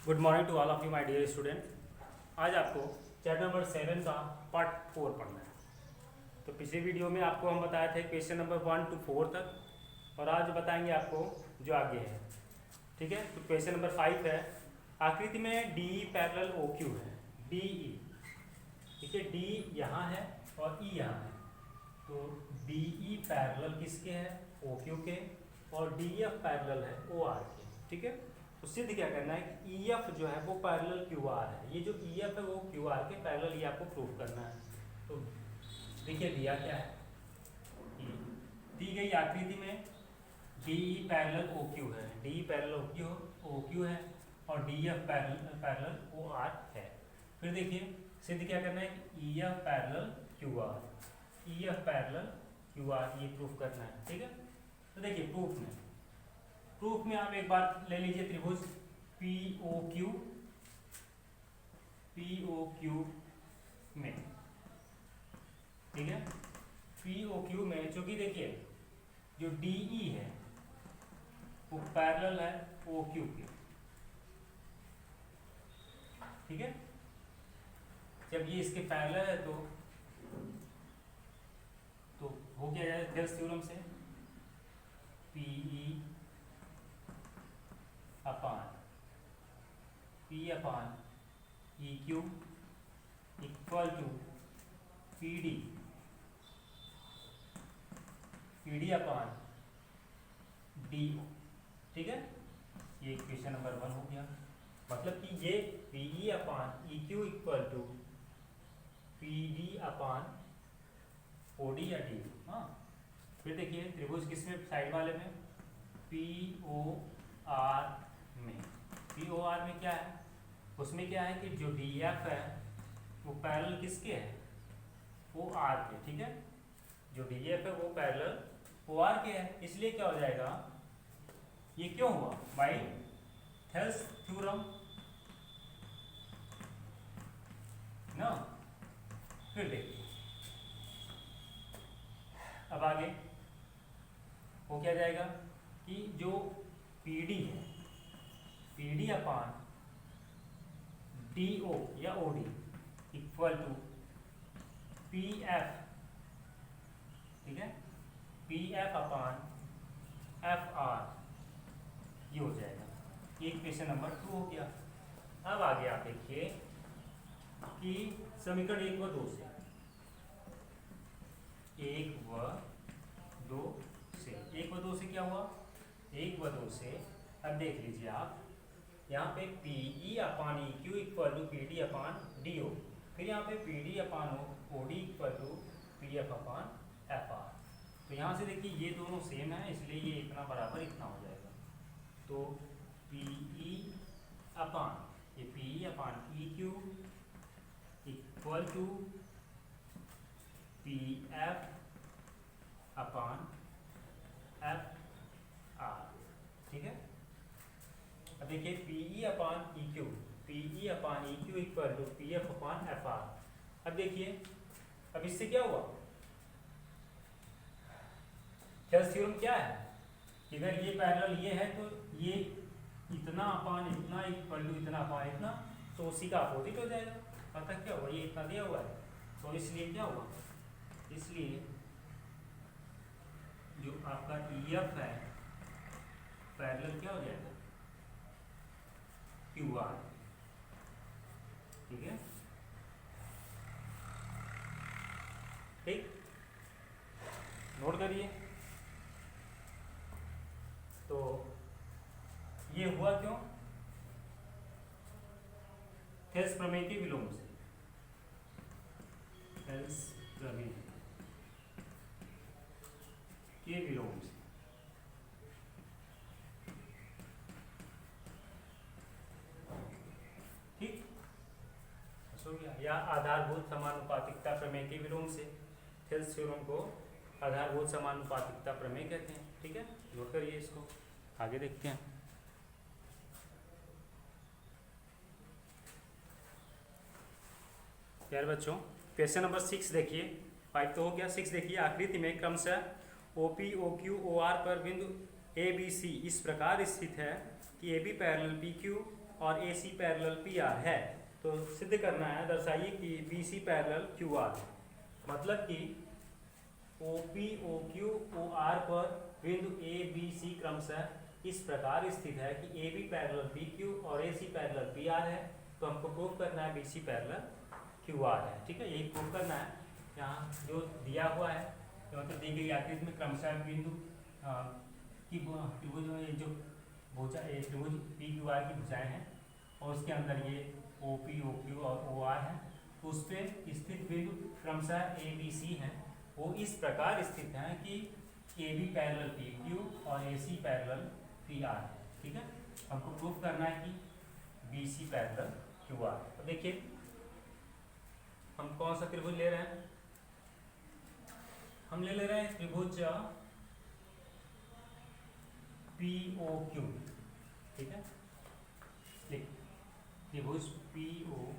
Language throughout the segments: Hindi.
Good morning to all of you my dear student. आज आपको चैप्टर नंबर 7 का पार्ट 4 पढ़ना है। तो पिछले वीडियो में आपको हम बताए थे क्वेश्चन नंबर 1 to 4 तक, और आज बताएंगे आपको जो आगे है। ठीक है, तो क्वेश्चन नंबर 5 है, आकृति में डी पैरेलल ओ क्यू है, डी ई। ठीक है, डी यहाँ है और ई यहाँ है, तो डी ई पैरेलल किसके है, ओ क्यू के, और डी एफ पैरेलल है ओ आर के। ठीक है, तो सिद्ध क्या करना है कि ई एफ जो है वो पैरेलल क्यू आर है, ये जो ई एफ है वो क्यू आर के पैरेलल, ये आपको प्रूव करना है। तो देखिए दिया क्या है, दी गई आकृति में D E parallel O Q है, D E parallel O Q है और D F parallel O R है। फिर देखिए सिद्ध क्या करना है कि E F parallel Q R, E F parallel Q R, ये प्रूफ करना है। ठीक है, तो देखिए प्रूफ में आप एक बार ले लीजिए त्रिभुज पी ओ क्यू में। ठीक है, पी ओ क्यू में चूंकि देखिए जो डी ई है वो पैरेलल है ओ क्यू के। ठीक है, जब ये इसके पैरेलल है तो हो क्या जाएगा थेल्स थ्योरम से, P E upon E Q equal to P D upon D O. ठीक है, ये क्वेश्चन नंबर 1 हो गया। मतलब कि ये P E upon E Q equal to P D upon O D या डी। हाँ, फिर देखिए त्रिभुज किसमें, साइड वाले में, पी ओ आर में। पी ओ आर में क्या है, उसमें क्या है कि जो डी एफ है वो पैरेलल किसके है, ओ आर के। ठीक है, जो डी एफ है वो पैरेलल ओ आर के है, इसलिए क्या हो जाएगा, ये क्यों हुआ, बाई थेल्स थ्योरम ना। फिर देखिए अब आगे वो क्या जाएगा कि जो पी डी है, P D upon D O या O D equal to P F. ठीक है, P F upon F R, ये हो जाएगा। ये क्वेश्चन नंबर 2 हो गया। अब आगे आप देखिए कि समीकरण 1 व 2 से, 1 व 2 से क्या हुआ, 1 व 2 से अब देख लीजिए आप, यहाँ पे P E upon E Q equal to P D upon D O, फिर यहाँ पे P D upon O D equal to P F upon F R. तो यहाँ से देखिए ये दोनों सेम है, इसलिए ये इतना बराबर इतना हो जाएगा। तो P E upon E Q equal to P F upon F R. ठीक है, अब देखिए P E upon E Q equal to P F upon F R. अब देखिए अब इससे क्या हुआ, थेल्स थ्योरम क्या है, इधर ये पैरेलल ये है तो ये इतना अपान इतना इक्वल टू इतना अपान इतना, तो उसी का अपोजिट हो जाएगा। पता क्या हुआ, ये इतना दिया हुआ है तो इसलिए क्या हुआ, इसलिए जो आपका ई एफ है पैरेलल क्या हो जाएगा, क्यू आर। ठीक है, ठीक, नोट करिए। तो ये हुआ क्यों, थेल्स प्रमेय के विलोम से, थेल्स प्रमेय के विलोम से। ठीक, हो गया, या आधारभूत समानुपातिकता प्रमेय के विलोम से, थेल्स थ्योरम को आधारभूत समानुपातिकता प्रमेय कहते हैं। ठीक है, नोट करिए इसको, आगे देखते हैं। यार बच्चों क्वेश्चन नंबर 6 देखिए, 5 तो हो गया, 6 देखिए, आकृति में क्रमशः O P O Q O R पर बिंदु ए बी सी इस प्रकार स्थित है कि A B parallel P Q और AC पैरेलल PR है तो सिद्ध करना है, दर्शाइए कि BC पैरेलल QR है। मतलब कि OP, OQ, OR पर बिंदु ABC क्रमशः इस प्रकार स्थित है कि AB पैरेलल PQ और AC पैरेलल PR है। तो हमको प्रूव करना है BC पैरेलल QR है। ठीक है, यही प्रूव करना है। यहाँ जो दिया हुआ है मतलब दी गई आकृति में क्रमशः बिंदु की त्रिभुज में जो भुजा त्रिभुज PQR की भुजाएं हैं और उसके अंदर ये OP, OQ और OR है। तो उस पर स्थित बिंदु क्रमशः ABC हैं, वो इस प्रकार स्थित हैं कि AB पैरेलल PQ और AC पैरेलल PR है। ठीक है, हमको प्रूफ करना है कि BC पैरेलल QR। तो देखिए हम कौन सा त्रिभुज ले रहे हैं, हम ले रहे हैं त्रिभुज POQ। ठीक है, त्रिभुज POQ।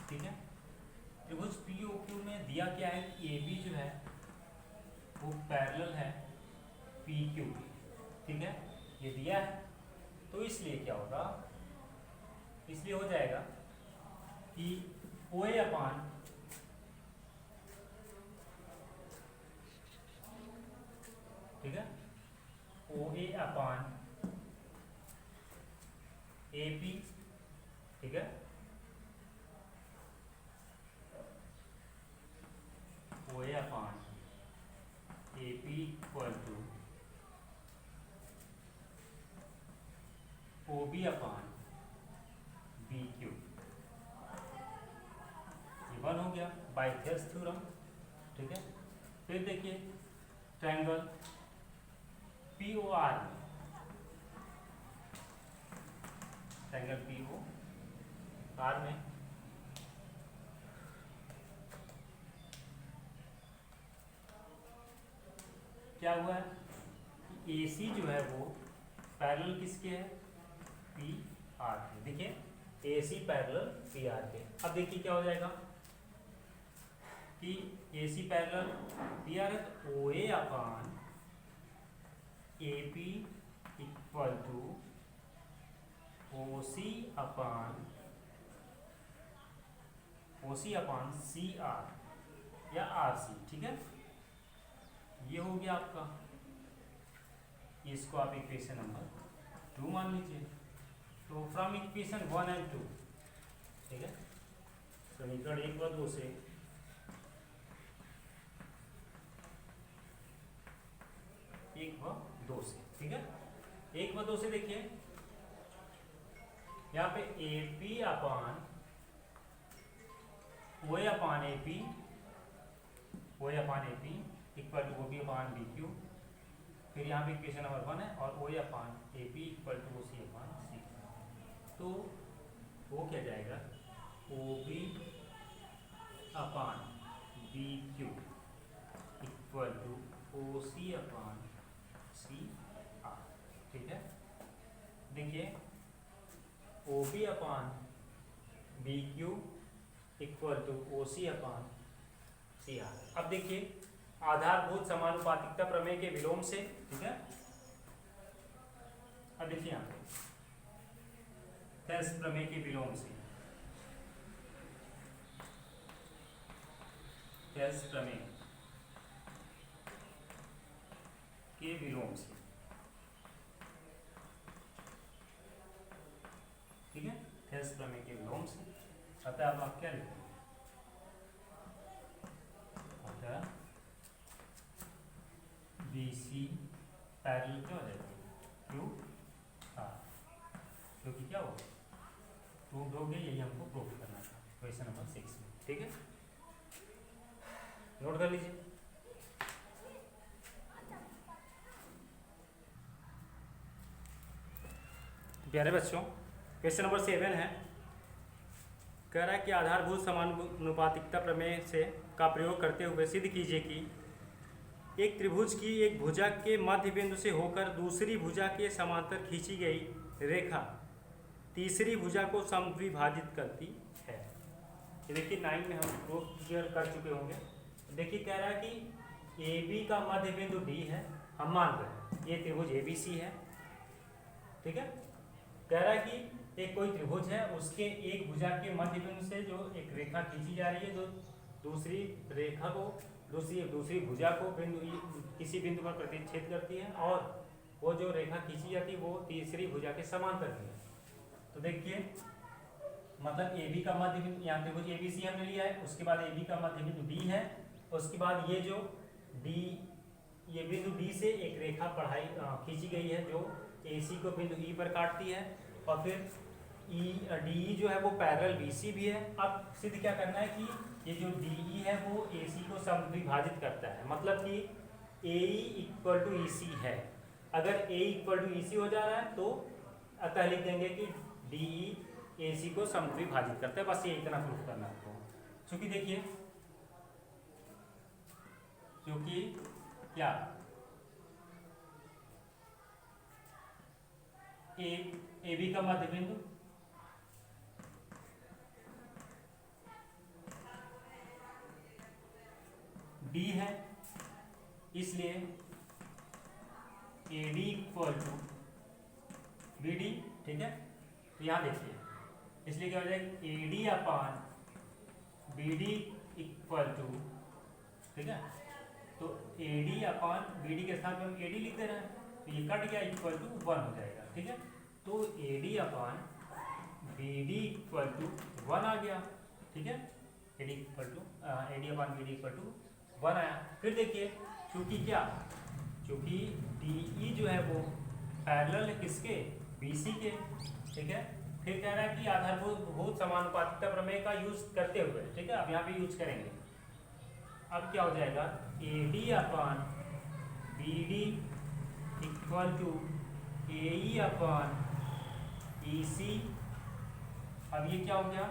ठीक है, त्रिभुज POQ में दिया क्या है कि AB जो है वो पैरेलल है PQ। ठीक है, ये दिया है तो इसलिए क्या होगा, इसलिए हो जाएगा कि OA अपान ठीक है OA अपान AP। ठीक है, OA upon AP equal to OB upon BQ। ये 1 हो गया बाय थेल्स थ्योरम। ठीक है, फिर देखिए ट्रायंगल POR में, ट्रायंगल POR में क्या हुआ है कि AC जो है वो पैरेलल किसके है, PR के। देखिए AC पैरेलल PR के। अब देखिए क्या हो जाएगा कि AC पैरेलल PR है तो OA upon AP equal to OC upon CR या RC। ठीक है, ये हो गया आपका, इसको आप इक्वेशन नंबर 2 मान लीजिए। तो फ्रॉम इक्वेशन 1 एंड 2, ठीक है, समीकरण 1 व 2 से ठीक है, 1 व 2 से देखिए यहाँ पे AP upon OA upon AP equal to OB upon BQ। फिर यहाँ पे इक्वेशन नंबर 1 है और OA upon AP equal to OC upon C। तो वो क्या जाएगा, OB upon BQ equal to OC upon CR। ठीक है, देखिए OB upon BQ equal to OC upon CR। अब देखिए आधारभूत समानुपातिकता प्रमेय के विलोम से। ठीक है, अब देखिए यहाँ पे थेल्स प्रमेय के विलोम से, थेल्स प्रमेय के विलोम से। ठीक है, थेल्स प्रमेय के विलोम से। अतः अब आप क्या लिखते हैं, अतः BC पैरेलल क्या हो जाएगा, QR। क्योंकि क्या होगा, प्रूव हो गया, यही हमको प्रूव करना था क्वेश्चन नंबर 6 में। ठीक है, नोट कर लीजिए। प्यारे बच्चों, क्वेश्चन नंबर 7 है, कह रहा है कि आधारभूत समानुपातिकता प्रमेय से का प्रयोग करते हुए सिद्ध कीजिए कि एक त्रिभुज की एक भुजा के मध्य बिंदु से होकर दूसरी भुजा के समांतर खींची गई रेखा तीसरी भुजा को समद्विभाजित करती है। ये देखिए 9 में हम प्रूफ क्लियर कर चुके होंगे। देखिए कह रहा है कि AB का मध्य बिंदु D है, हम मान रहे हैं ये त्रिभुज ABC है ठीक है। कह रहा है कि एक कोई त्रिभुज है, उसके एक भुजा के मध्य बिंदु से जो एक रेखा खींची जा रही है, जो दूसरी रेखा को दूसरी भुजा को किसी बिंदु पर प्रतिच्छेद करती है, और वो जो रेखा खींची जाती है वो तीसरी भुजा के समांतर है। तो देखिए, मतलब ए बी का मध्य बिंदु, यहाँ त्रिभुज ए बी सी हमने लिया है, उसके बाद ए बी का मध्य बिंदु डी है, उसके बाद ये जो ये बिंदु डी से एक रेखा खींची गई है जो ए सी को बिंदु ई पर काटती है, और फिर डी जो है वो पैरेलल बी सी भी है। अब सिद्ध क्या करना है कि ये जो डी है वो ए सी को समद्विभाजित करता है, मतलब कि ए इक्वल टू ई सी है। अगर ए इक्वल टू ई सी हो जा रहा है तो अतः लिख देंगे कि डी ए सी को समद्विभाजित करता है। बस ये इतना प्रूफ करना आपको। क्योंकि देखिए, क्योंकि क्या ए बी का मध्य बिंदु डी है, इसलिए A D equal to B D. ठीक है, तो यहां देखिए, इसलिए क्या हो जाएगा, A D upon B D equal to, ठीक है, तो A D upon B D के स्थान पे हम ए डी लिख दे रहे हैं, तो ये कट गया, इक्वल टू 1 हो जाएगा। ठीक है, तो A D upon B D equal to 1 आ गया। ठीक है, A D upon B D equal to 1 आया। फिर देखिए, क्योंकि डी ई जो है वो पैरेलल है किसके, बी सी के। ठीक है, फिर कह रहा है कि आधारभूत समानुपातिकता प्रमेय का यूज करते हुए, ठीक है, अब यहाँ पे यूज करेंगे। अब क्या हो जाएगा, A D upon B D equal to A E upon E C. अब ये क्या हो गया,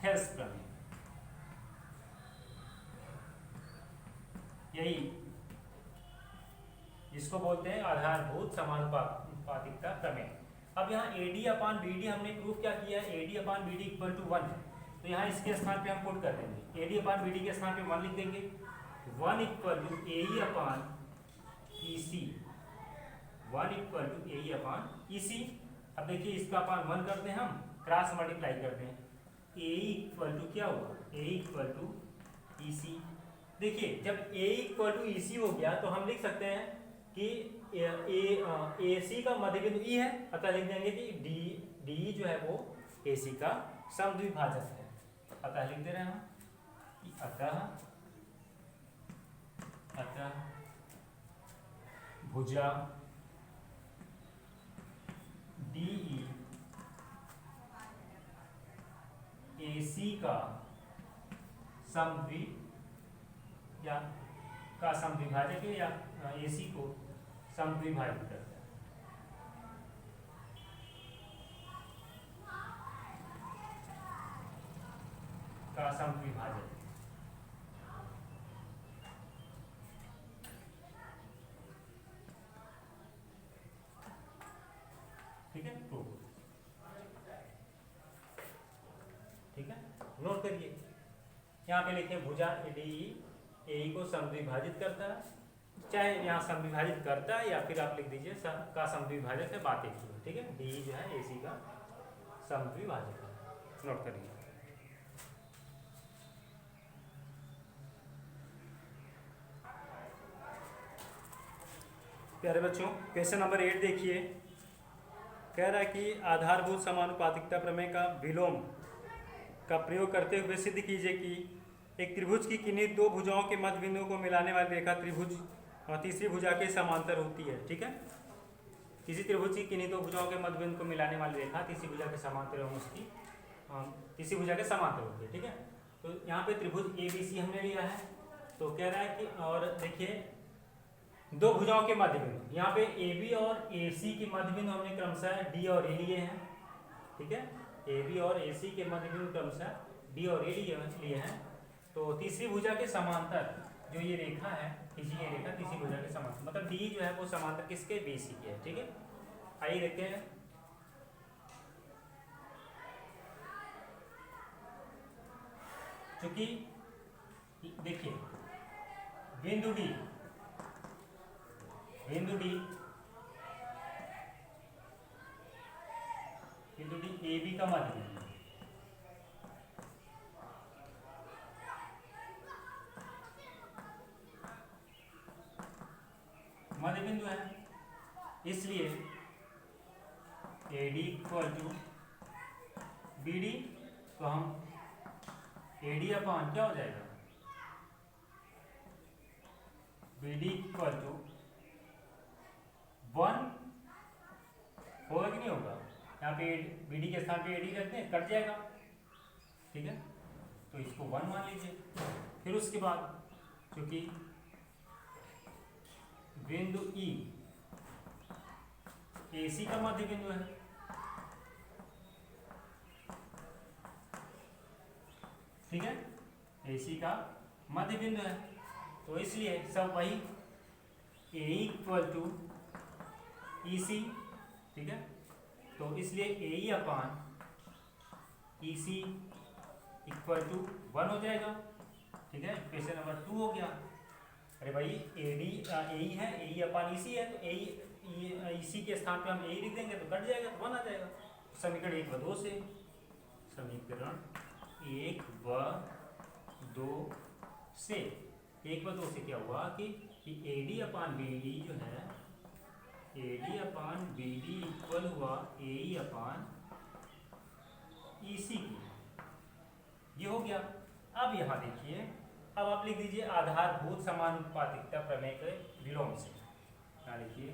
थेल्स प्रमेय। यही जिसको बोलते हैं आधारभूत समानुपातिकता प्रमेय। अब यहाँ A D upon B D हमने प्रूफ क्या किया है, A D upon B D equal to 1 है, तो यहाँ इसके स्थान पे हम पुट कर देंगे, A D upon B D के स्थान पे 1 लिख देंगे, 1 equal to A E upon E C, 1 equal to A E upon E C. अब देखिए, इसका अपान 1 करते हैं, हम क्रॉस मल्टीप्लाई करते हैं, ए इक्वल टू क्या हुआ, ए इक्वल टू ई सी। देखिए, जब ए इक्वल टू ई सी हो गया तो हम लिख सकते हैं कि ए सी का मध्य बिंदु ई है, अतः लिख देंगे कि डी जो है वो ए सी का समद्विभाजक है। अतः लिख दे रहे हैं हम कि अतः भुजा डी ए सी का समद्विभाजक है, या ए सी को समद्विभाजित करता है। का समद्विभाजक, ठीक है, प्रूफ। ठीक है, नोट करिए, यहाँ पे लिखे भुजा डी ए को समद्विभाजित करता है, चाहे यहाँ समद्विभाजित करता है या फिर आप लिख दीजिए का समद्विभाजक है, बात एक ही है। ठीक है, डी जो है ए सी का समद्विभाजक है, नोट करिए। प्यारे बच्चों, क्वेश्चन नंबर 8 देखिए, कह रहा है कि आधारभूत समानुपातिकता प्रमेय का विलोम का प्रयोग करते हुए सिद्ध कीजिए कि एक त्रिभुज की किन्हीं दो भुजाओं के मध्य बिंदुओं को मिलाने वाली रेखा त्रिभुज और तीसरी भुजा के समांतर होती है। ठीक है, किसी त्रिभुज की किन्हीं दो भुजाओं के मध्य बिंदु को मिलाने वाली रेखा तीसरी भुजा के समांतर एवं उसकी तीसरी भुजा के समांतर होती है। ठीक है, तो यहाँ पे त्रिभुज ए बी सी हमने लिया है, तो कह रहा है कि, और देखिए, दो भुजाओं के मध्य बिंदु, यहाँ पे ए बी और ए सी के मध्य बिंदु हमने क्रमशः डी और ए लिए हैं। ठीक है, ए बी और ए सी के मध्य बिंदु क्रमशः डी और ए लिए हैं, तो तीसरी भुजा के समांतर जो ये रेखा है, ये रेखा तीसरी भुजा के समांतर, मतलब डी जो है वो समांतर किसके, बी सी के है। ठीक है, आइए देखते हैं। क्योंकि देखिए, बिंदु डी ए बी का मध्य बिंदु, मध्य बिंदु है, इसलिए A D equal to B D. तो हम ए डी अपॉन क्या हो जाएगा, बी डी इक्वल टू 1 होगा कि नहीं होगा, यहाँ पे बी डी के स्थान पे ए डी रखते हैं, कट जाएगा, ठीक है। तो इसको 1 मान लीजिए। फिर उसके बाद क्योंकि बिंदु ई ए सी का मध्य बिंदु है, ठीक है, ए सी का मध्य बिंदु है, तो इसलिए सब वही ए इक्वल टू ई सी, ठीक है। तो इसलिए ए E upon E C equal to 1 हो जाएगा, ठीक है। क्वेश्चन नंबर 2 हो गया। अरे भाई ए डी ए ई है, ए ई अपान ई सी है, तो ए ई सी के स्थान पे हम ए लिख देंगे तो कट जाएगा, तो 1 आ जाएगा। समीकरण 1 व 2 से, समीकरण 1 व 2 से, 1 व 2 से क्या हुआ कि A D upon B D जो है, A D upon B D equal हुआ ए ई अपान ई सी की, ये हो गया। अब यहाँ देखिए, अब आप लिख दीजिए आधारभूत समानुपातिकता प्रमेय के विलोम से। यहाँ लिखिए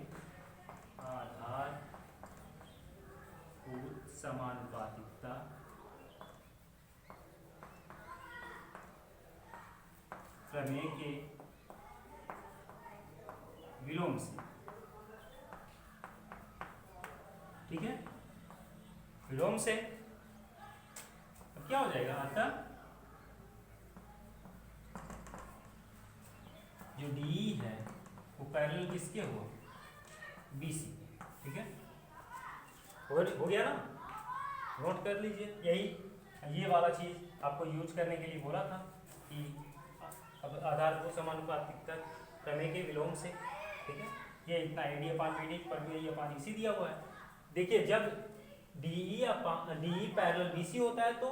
आधारभूत समानुपातिकता प्रमेय के विलोम से, ठीक है, विलोम से। अब क्या हो जाएगा, अतः जो डी है वो पैरेलल किसके हुआ, बी सी, ठीक है। हो गया ना, नोट कर लीजिए। यही ये वाला चीज आपको यूज करने के लिए बोला था कि अब आधारभूत समानुपातिकता प्रमेय के विलोम से, ठीक है। ये इतना A D upon B D पर ए अपान ई सी दिया हुआ है। देखिए जब D E parallel B C होता है तो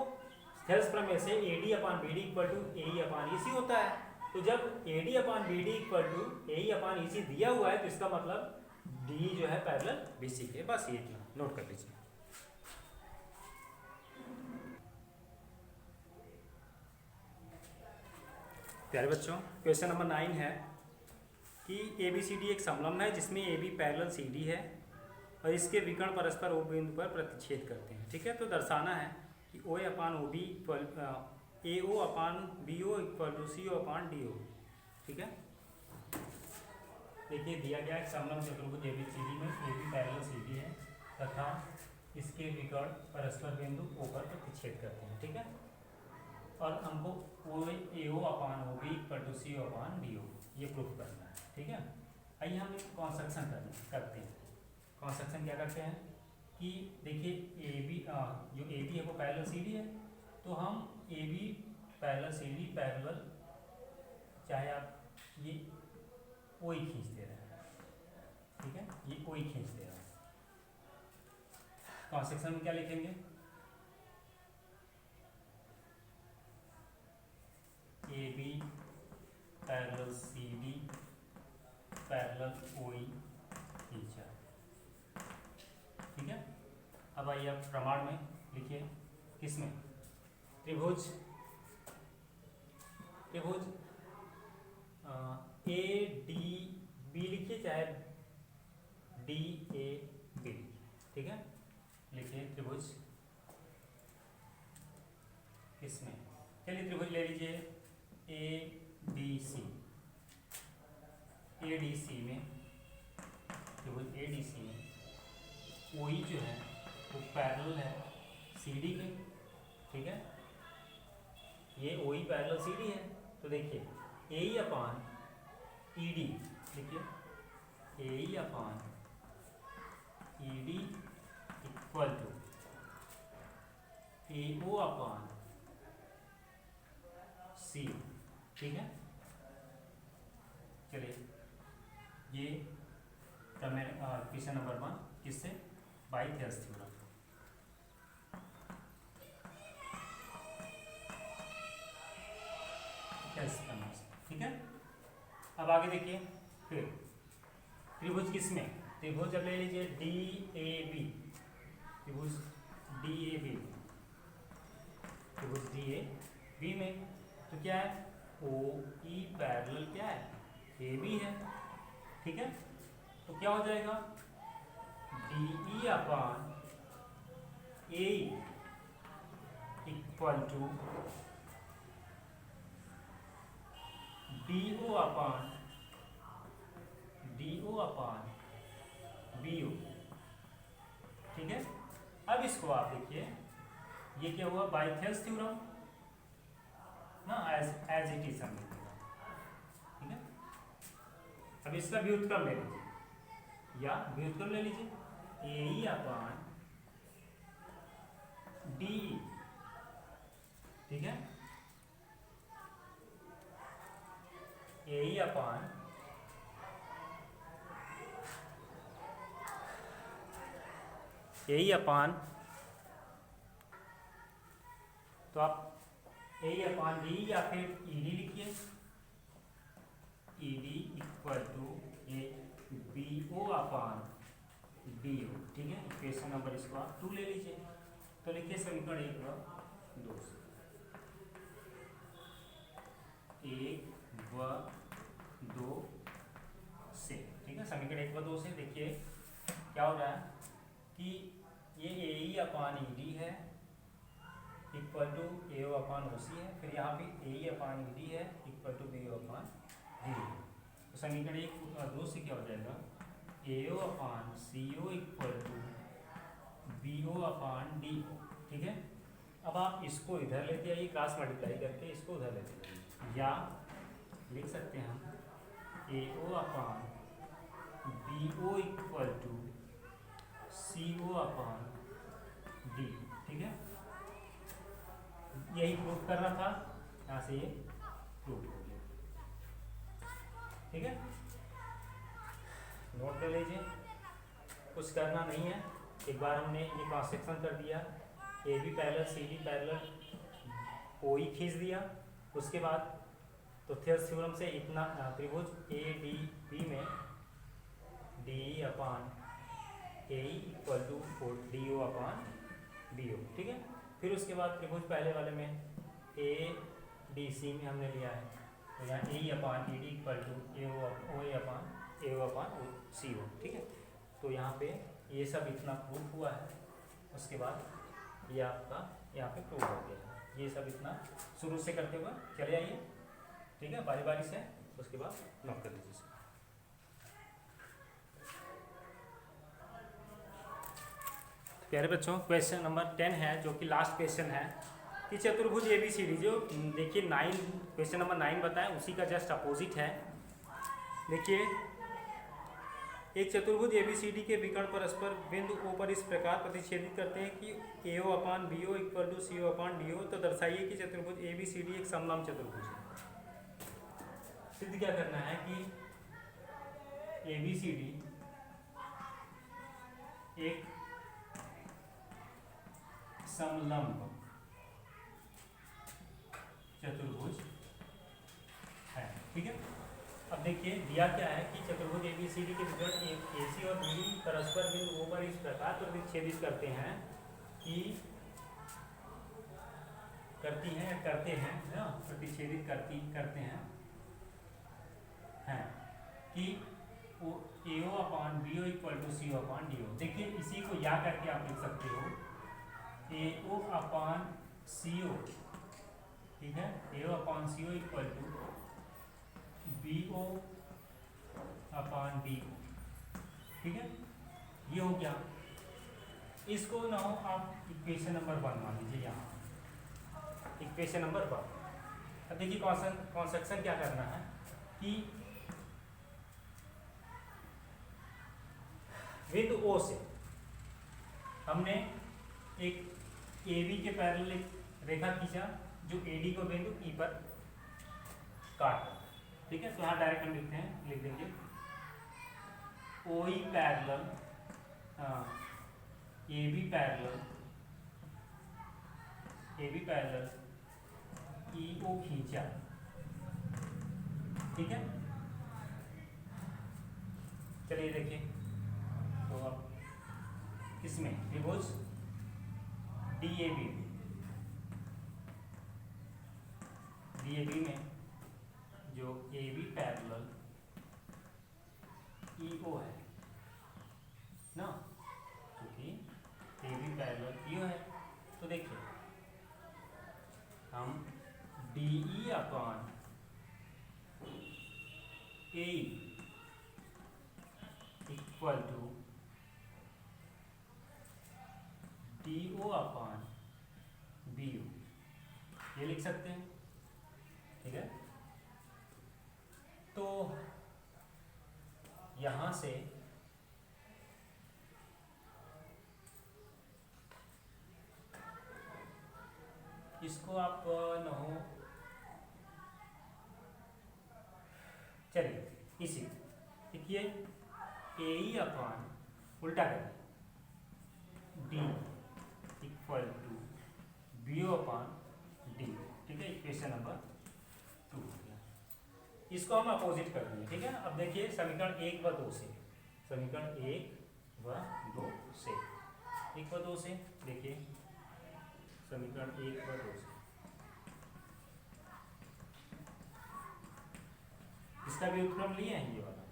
थेल्स प्रमेय से A D upon B D equal to A E upon E C होता है। तो जब A D upon B D equal to A E upon E C दिया हुआ है तो इसका मतलब डी जो है पैरेलल बी सी के, बस ये इतना नोट कर लीजिए। प्यारे बच्चों, क्वेश्चन नंबर 9 है कि ए बी सी डी एक समलंब है जिसमें A B parallel C D है और इसके विकर्ण परस्पर ओ बिंदु पर प्रतिच्छेद करते हैं, ठीक है। तो दर्शाना है कि O upon O B equal A O upon B O equal to C O upon D O, ठीक है। देखिए दिया गया एक समलंब चतुर्भुज ए बी सी डी में A B parallel C D है तथा इसके विकर्ण परस्पर बिंदु ओ पर प्रतिच्छेद करते हैं, ठीक है। और हमको O A O upon O B equal to C O upon D O ये प्रूफ करना है, ठीक है। आइए हम एक कॉन्स्ट्रक्शन करते हैं। कॉन्स्ट्रक्शन क्या करते हैं कि देखिए ए बी जो ए बी है वो पैरेलल सी डी है, तो हम A B parallel C D parallel, चाहे आप ये ओ ही खींच दे रहे हैं, ठीक है, ये ओ ही खींच दे रहा है। कॉन्स्ट्रक्शन में क्या लिखेंगे, A B parallel C D parallel O E खींचा, ठीक है। अब आइए आप प्रमाण में लिखिए, किसमें, त्रिभुज ए डी बी लिखिए, चाहे डी ए बी, ठीक है। लिखिए त्रिभुज किसमें, चलिए त्रिभुज ले लीजिए ए डी सी में, त्रिभुज ए डी सी में ओ ई जो है वो पैरेलल है सी डी के, ठीक है। ये ओ ई पैरेलल सी डी है, तो देखिए ए ई अपान ई डी, देखिए ए E upon E D equal to A O अपान सी, ठीक है। चलिए ये क्वेश्चन नंबर 1 किससे, बाई थेल्स थ्योरम, एस करना, ठीक है। अब आगे देखिए, फिर त्रिभुज किसमें, त्रिभुज अब ले लीजिए डी ए बी, त्रिभुज डी ए बी, त्रिभुज डी ए बी में तो क्या है, ओ ई पैरेलल क्या है, ए बी है, ठीक है। तो क्या हो जाएगा, D E upon A equal to D O upon B O, ठीक है। अब इसको आप देखिए, ये क्या हुआ, बाइथेल्स थ्योरम ना, एज इट इज हम लिखेंगे, ठीक है। अब इसका व्युत्क्रम ले लीजिए, या व्युत्क्रम ले लीजिए ए ई अपॉन डी, ठीक है, ए ई अपॉन तो आप ए अपॉन डी या फिर ई डी लिखिए, E D equal to A B O upon D O, ठीक है। इक्वेशन नंबर इसको आप 2 ले लीजिए, तो लिखिए समीकरण 1 व 2 से, 1 व 2 से, ठीक है। समीकरण 1 व 2 से देखिए क्या हो रहा है कि ये A E upon E D है equal to A O upon O C है, फिर यहाँ पे A E upon E D है equal to B O upon D, तो समीकरण 1 व 2 से क्या हो जाएगा, A O upon C O equal to B O upon D O, ठीक है। अब आप इसको इधर लेते आइए, क्रॉस मल्टीप्लाई करके इसको उधर लेते आइए, या लिख सकते हैं हम A O upon B O equal to C O upon D, ठीक है। यही प्रूफ करना था, यहाँ से ये प्रूफ हो गया, ठीक है। नोट कर लीजिए, कुछ करना नहीं है, एक बार हमने ये क्रॉस सेक्शन कर दिया, A B parallel C D parallel O E खींच दिया, उसके बाद तो थियर्स थ्योरम से इतना त्रिभुज ए डी बी में D upon A equal to D O upon B O, ठीक है। फिर उसके बाद त्रिभुज पहले वाले में ए डी सी में हमने लिया है, तो यहाँ A upon E D equal to O A upon C O, ठीक है। तो यहाँ पे ये सब इतना प्रूफ हुआ है, उसके बाद ये आपका यहाँ पे प्रूफ हो गया है, ये सब इतना शुरू से करते हुए चले आइए, ठीक है, बारी बारी से, उसके बाद नोट कर लीजिए। प्यारे बच्चों, क्वेश्चन नंबर 10 है, जो कि लास्ट क्वेश्चन है कि चतुर्भुज ए बी सी डी, जो देखिए 9 क्वेश्चन नंबर 9 बताएं, उसी का जस्ट अपोजिट है। देखिए, एक चतुर्भुज ए बी सी डी के विकर्ण परस्पर बिंदु ओ पर इस प्रकार प्रतिच्छेदित करते हैं कि A O upon B O equal to C O upon D O, तो दर्शाइए कि चतुर्भुज ए बी सी डी एक समलंब चतुर्भुज है। सिद्ध क्या करना है कि ए बी सी डी एक समलंब चतुर्भुज है, ठीक है। अब देखिए दिया क्या है कि चतुर्भुज ए बी सी डी के विकर्ण ए सी और बी डी परस्पर बिंदु ओ पर इस प्रकार प्रतिच्छेदित करते हैं कि करते हैं ना, प्रतिच्छेदित करते हैं कि A O upon B O equal to C O upon D O. देखिए इसी को या करके आप लिख सकते हो ए ओ अपॉन सी ओ, ठीक है, A O upon C O equal to B O upon D O, ठीक है। ये हो गया, इसको ना हो आप इक्वेशन नंबर 1 मान लीजिए, यहाँ इक्वेशन नंबर 1। अब देखिए कॉन्सेप्शन क्या करना है कि बिंदु ओ से हमने एक ए बी के पैरेलल एक रेखा खींचा जो ए डी को बिंदु ई पर काटा, ठीक है। तो यहाँ डायरेक्ट हम लिखते हैं, लिख देंगे O E parallel A B parallel E O खींचा, ठीक है, चलिए देखिए। तो अब इसमें त्रिभुज DAB में जो AB पैरेलल EO है ना, क्योंकि AB पैरेलल EO है, तो देखिए हम DE upon AE equal to DO upon BO ये लिख सकते हैं, ठीक है। तो यहां से इसको आप न हो, चलिए इसी देखिए AE अपॉन उल्टा करें D equal to BO upon D, ठीक है, इक्वेशन नंबर 2 हो गया। इसको हम अपोजिट कर देंगे, ठीक है। अब देखिए समीकरण 1 व 2 से, समीकरण 1 व 2 से, 1 व 2 से देखिए समीकरण 1 व 2 से इसका भी उत्क्रम लिए हैं ये वाला।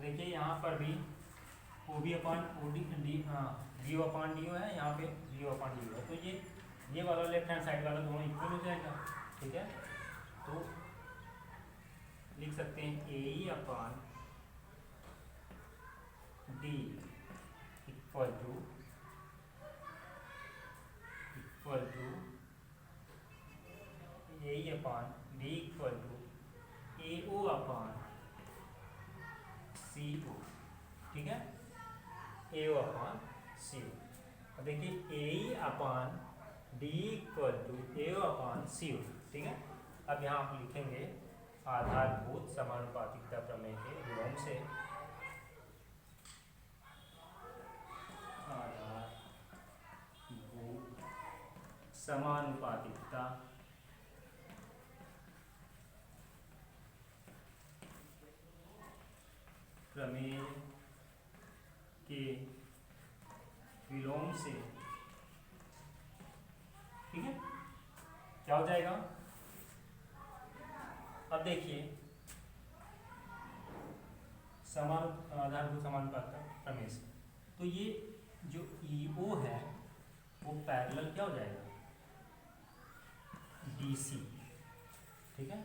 देखिए यहाँ पर भी OB upon OD BO upon DO है, यहाँ पे BO अपॉन DO है, तो ये वाला लेफ्ट हैंड साइड वाला दोनों इक्वल हो जाएगा, ठीक है। तो लिख सकते हैं AE upon D equal to AE upon D equal to AO upon CO, ठीक है, AO अपॉन CO। अब देखिए AE upon D equal to AO upon CO, ठीक है। अब यहाँ आप लिखेंगे आधारभूत समानुपातिकता प्रमेय के विलोम से, आधारभूत समानुपातिकता प्रमेय के विलोम से, ठीक है, क्या हो जाएगा। अब देखिए आधारभूत समानुपातिकता प्रमेय से, तो ये जो EO है वो पैरेलल क्या हो जाएगा DC, ठीक है।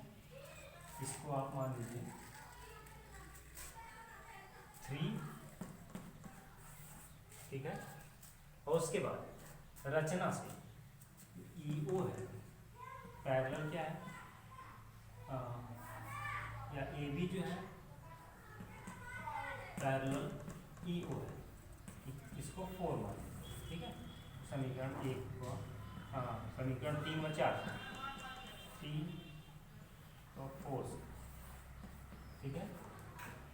इसको आप मान लीजिए 3, ठीक है। और उसके बाद रचना से EO है पैरेलल क्या है या AB जो है पैरेलल EO है, इसको 4 मान, ठीक है। समीकरण 1 को समीकरण 3 व 4 3 और 4 से, ठीक है।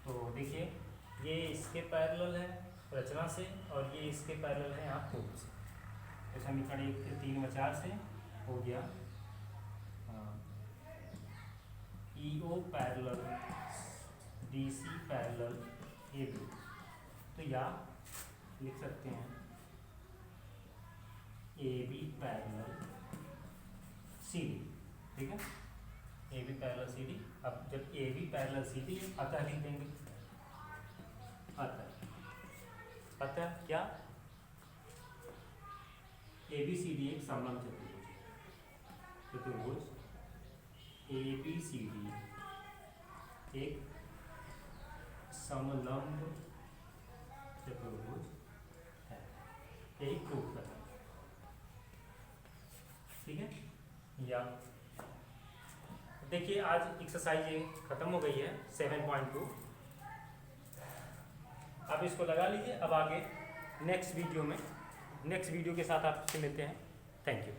तो देखिए ये इसके पैरेलल है रचना से और ये इसके पैरेलल है यहाँ 4 से, तो समीकरण 1 से 3 व 4 से हो गया EO parallel DC parallel AB, तो या लिख सकते हैं AB पैरेलल CD, ठीक है, AB पैरेलल CD। अब जब AB पैरेलल CD अतः लिख देंगे, अतः क्या ABCD एक समलंब चतुर्भुज ABCD एक समलंब चतुर्भुज है, यही प्रूफ करना, ठीक है। या देखिए आज एक्सरसाइज ये खत्म हो गई है 7.2, आप इसको लगा लीजिए। अब आगे नेक्स्ट वीडियो के साथ आपसे मिलते हैं। Thank you.